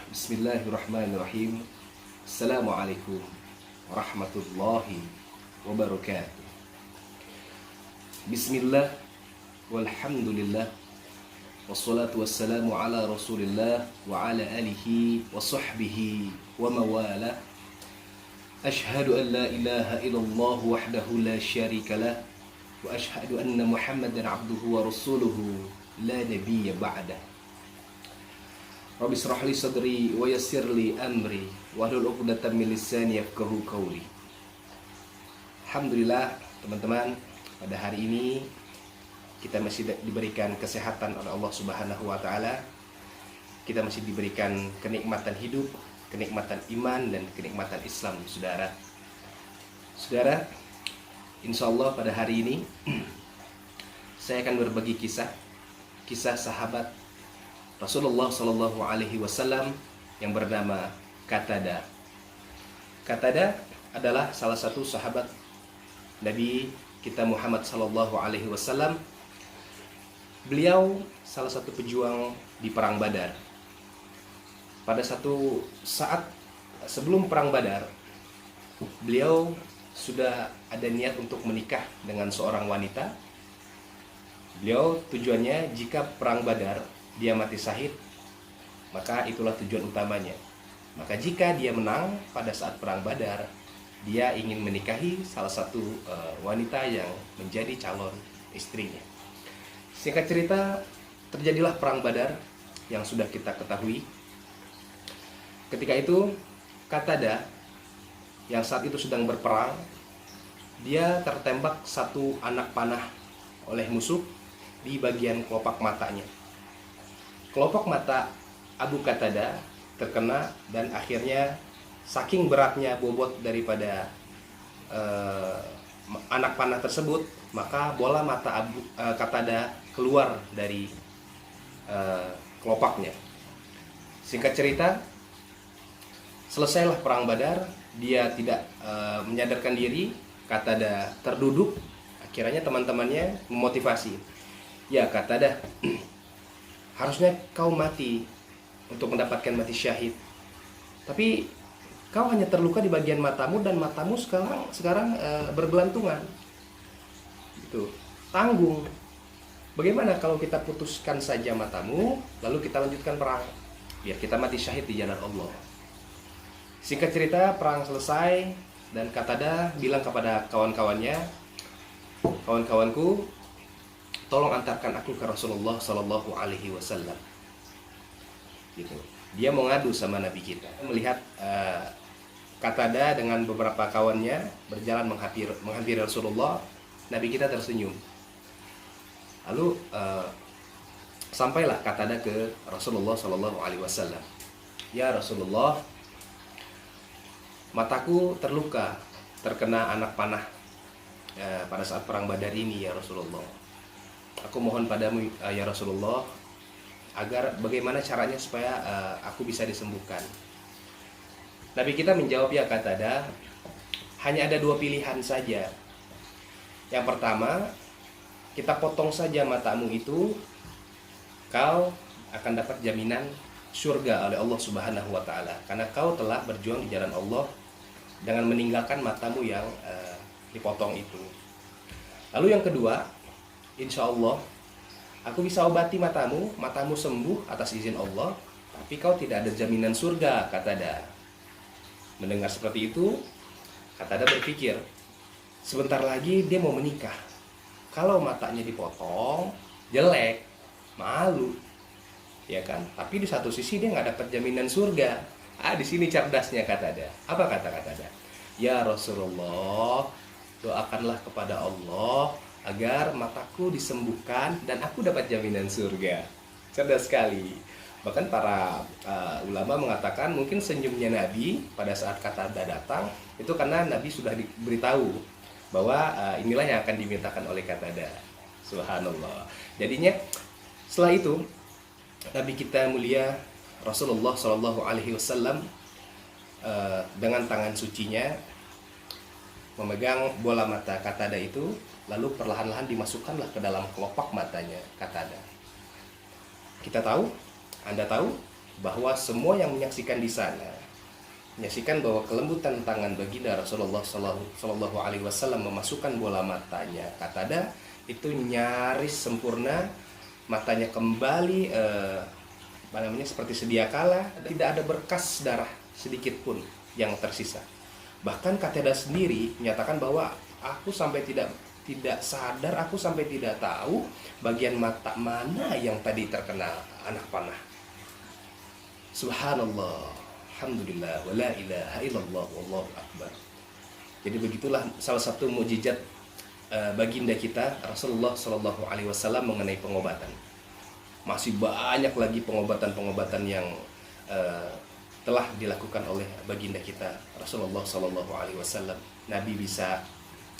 Bismillahirrahmanirrahim. Assalamualaikum warahmatullahi wabarakatuh. Bismillah, walhamdulillah, wassalatu wassalamu ala rasulillah wa ala alihi wa sahbihi wa mawala. Ashhadu an la ilaha illallah wahdahu la syarika lah, wa ashhadu anna muhammadan abduhu wa rasuluhu la nabiyya ba'dah. Rabbi shrah li sadri wa yassir li amri wahlul 'uqdatam min lisani yafqahu qawli. Alhamdulillah teman-teman, pada hari ini kita masih diberikan kesehatan oleh Allah Subhanahu wa taala. Kita masih diberikan kenikmatan hidup, kenikmatan iman dan kenikmatan Islam, Saudara. Saudara, insyaallah pada hari ini saya akan berbagi kisah sahabat Rasulullah Shallallahu Alaihi Wasallam yang bernama Qatada. Qatada adalah salah satu sahabat Nabi kita Muhammad Shallallahu Alaihi Wasallam. Beliau salah satu pejuang di perang Badar. Pada satu saat sebelum perang Badar, beliau sudah ada niat untuk menikah dengan seorang wanita. Beliau tujuannya jika perang Badar dia mati syahid, maka itulah tujuan utamanya. Maka jika dia menang pada saat perang Badar, dia ingin menikahi salah satu wanita yang menjadi calon istrinya. Singkat cerita, terjadilah perang Badar yang sudah kita ketahui. Ketika itu Qatada yang saat itu sedang berperang, dia tertembak satu anak panah oleh musuh di bagian kelopak matanya. Kelopak mata Abu Qatada terkena dan akhirnya saking beratnya bobot daripada anak panah tersebut, maka bola mata Abu Qatada keluar dari kelopaknya. Singkat cerita, selesailah perang Badar, dia tidak menyadarkan diri, Qatada terduduk. Akhirnya teman-temannya memotivasi, "Ya Qatada, harusnya kau mati untuk mendapatkan mati syahid. Tapi kau hanya terluka di bagian matamu dan matamu sekarang bergelantungan. Gitu. Tanggung. Bagaimana kalau kita putuskan saja matamu, lalu kita lanjutkan perang, biar kita mati syahid di jalan Allah." Singkat cerita, perang selesai dan Qatada bilang kepada kawan-kawannya, "Kawan-kawanku, tolong antarkan aku ke Rasulullah Sallallahu Alaihi Wasallam." Gitu. Dia mau ngadu sama Nabi kita. Melihat Qatada dengan beberapa kawannya berjalan menghampiri Rasulullah, Nabi kita tersenyum. Lalu sampailah Qatada ke Rasulullah Sallallahu Alaihi Wasallam. "Ya Rasulullah, mataku terluka terkena anak panah pada saat perang Badar ini ya Rasulullah. Aku mohon padamu ya Rasulullah, agar bagaimana caranya supaya aku bisa disembuhkan." Nabi kita menjawab, "Ya Qatada, hanya ada dua pilihan saja. Yang pertama, kita potong saja matamu itu, kau akan dapat jaminan surga oleh Allah Subhanahu wa taala, karena kau telah berjuang di jalan Allah dengan meninggalkan matamu yang dipotong itu. Lalu yang kedua, insya Allah aku bisa obati matamu sembuh atas izin Allah, tapi kau tidak ada jaminan surga." Qatada mendengar seperti itu, Qatada berpikir, sebentar lagi dia mau menikah. Kalau matanya dipotong, jelek, malu, ya kan? Tapi di satu sisi dia nggak dapat jaminan surga. Di sini cerdasnya Qatada. Apa kata Qatada? "Ya Rasulullah, doakanlah kepada Allah agar mataku disembuhkan dan aku dapat jaminan surga." Cerdas sekali. Bahkan para ulama mengatakan mungkin senyumnya Nabi pada saat Qatada datang itu karena Nabi sudah diberitahu bahwa inilah yang akan dimintakan oleh Qatada. Subhanallah. Jadinya setelah itu Nabi kita mulia Rasulullah Shallallahu Alaihi Wasallam dengan tangan sucinya memegang bola mata Qatada itu, lalu perlahan-lahan dimasukkanlah ke dalam kelopak matanya Qatada. Kita tahu, Anda tahu, bahwa semua yang menyaksikan di sana menyaksikan bahwa kelembutan tangan baginda Rasulullah Shallallahu Alaihi Wasallam memasukkan bola matanya Qatadah itu nyaris sempurna, matanya kembali seperti sedia kala, tidak ada berkas darah sedikit pun yang tersisa. Bahkan Qatadah sendiri menyatakan bahwa aku sampai tidak sadar, aku sampai tidak tahu bagian mata mana yang tadi terkena anak panah. Subhanallah, alhamdulillah, wala ilaha illallah, wallahu akbar. Jadi begitulah salah satu mukjizat baginda kita Rasulullah Shallallahu Alaihi Wasallam mengenai pengobatan. Masih banyak lagi pengobatan-pengobatan yang telah dilakukan oleh baginda kita Rasulullah Shallallahu Alaihi Wasallam. Nabi bisa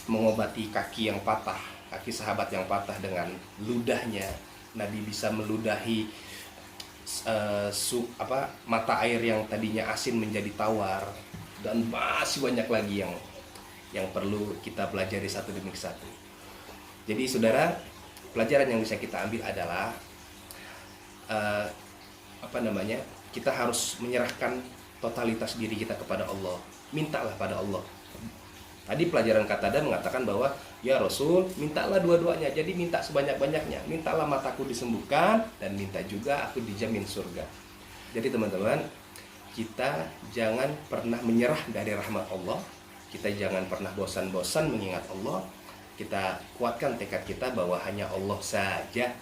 mengobati kaki yang patah, kaki sahabat yang patah dengan ludahnya. Nabi bisa meludahi mata air yang tadinya asin menjadi tawar, dan masih banyak lagi yang perlu kita pelajari satu demi satu. Jadi saudara, pelajaran yang bisa kita ambil adalah kita harus menyerahkan totalitas diri kita kepada Allah. Mintalah pada Allah. Tadi pelajaran Qatadah mengatakan bahwa ya Rasul, mintalah dua-duanya. Jadi minta sebanyak-banyaknya. Mintalah mataku disembuhkan dan minta juga aku dijamin surga. Jadi teman-teman, kita jangan pernah menyerah dari rahmat Allah. Kita jangan pernah bosan-bosan mengingat Allah. Kita kuatkan tekad kita bahwa hanya Allah saja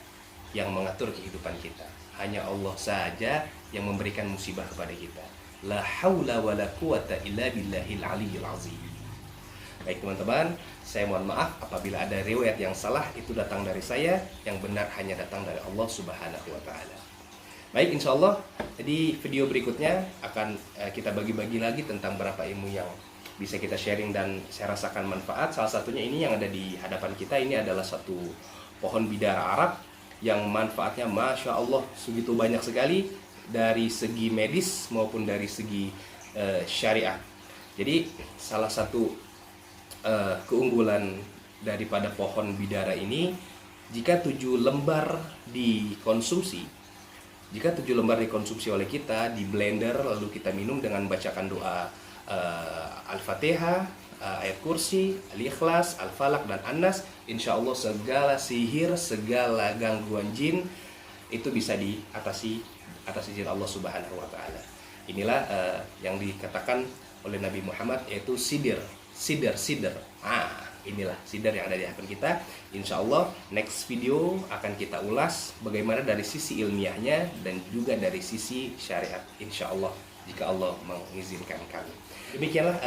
yang mengatur kehidupan kita. Hanya Allah saja yang memberikan musibah kepada kita. La haula wa la quwata illa billahil aliyyil azim. Baik teman-teman, saya mohon maaf apabila ada riwayat yang salah, itu datang dari saya, yang benar hanya datang dari Allah Subhanahu wa taala. Baik, insya Allah di video berikutnya akan kita bagi-bagi lagi tentang beberapa ilmu yang bisa kita sharing dan saya rasakan manfaat. Salah satunya ini yang ada di hadapan kita, ini adalah satu pohon bidara Arab yang manfaatnya Masya Allah segitu banyak sekali dari segi medis maupun dari segi syariat. Jadi salah satu keunggulan daripada pohon bidara ini, jika 7 lembar dikonsumsi oleh kita di blender, lalu kita minum dengan bacakan doa Al-Fatihah, ayat kursi, Al-Ikhlas, Al-Falaq dan An-Nas, insya Allah segala sihir, segala gangguan jin itu bisa diatasi atas izin Allah Subhanahu wa taala. Inilah yang dikatakan oleh Nabi Muhammad, yaitu sidr. Inilah sidr yang ada di hadapan kita. Insya Allah next video akan kita ulas bagaimana dari sisi ilmiahnya dan juga dari sisi syariat, insya Allah, jika Allah mengizinkan kami. Demikianlah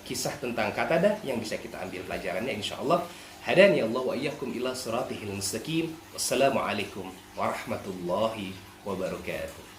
kisah tentang Qatadah yang bisa kita ambil pelajarannya, insya Allah. Hadani Allah wa iyyakum ila siratihil mustaqim. Wassalamualaikum warahmatullahi wabarakatuh.